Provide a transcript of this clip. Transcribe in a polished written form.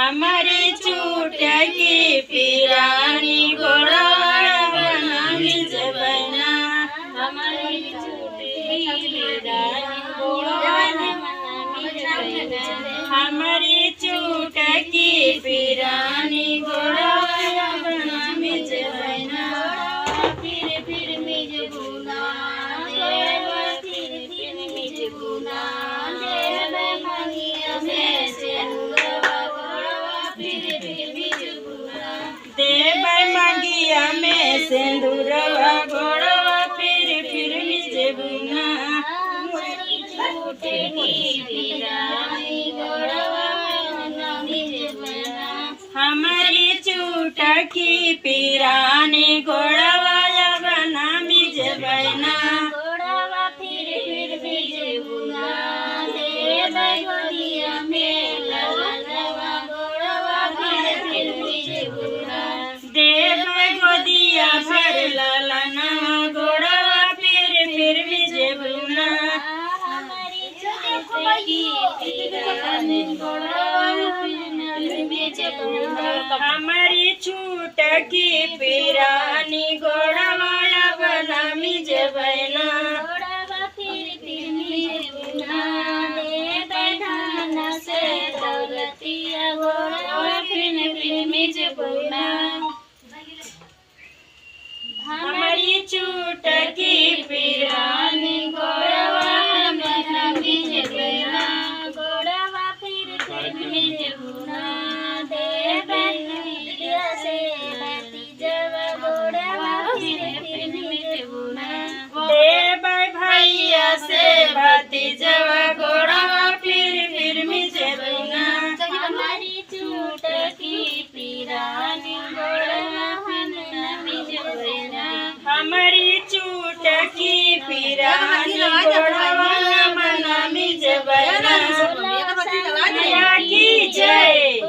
हमारी चुटकी पिरानी गोड़वा बनामी जबना हमारी चुटकी पिरानी गोड़वा बनामी जबना हमारी चुटकी पिरानी गोड़वा बनामी जबना फिर मिज बुना फिर मिज बुना मंगिया में से देव मंगिया में सिंदूरवा गोड़वा फिर मिज बुना हमारी चुटकी पिरानी गोड़वा बनामी जबना गोड़वा फिर मिज बुना देव गोदिया में ललनवा गोड़वा फिर मिज बुना देव गोदिया भर ललनवा गोड़वा फिर मिज बुना हमारी चुटकी पिरानी गोड़वा फिर मिज बुना हमारी चुटकी पिरानी गोड़वा बनामी जबना गोड़वा फिर मिज बुना देव धान से दौलतिया गोड़वा फिर मिज बुना हमारी चुटकी पिरानी गोड़वा बनामी जबना गोड़वा फिर मिज बुना देव से भतीजवा गोड़वा फिर मिज बुना देव भैया से भतीजवा गोड़वा फिर मिज बुना हमारी चुटकी पिरानी गोड़वा बनामी जबना हमारी चुटकी पिरानी गोड़वा बनामी जबना की जय।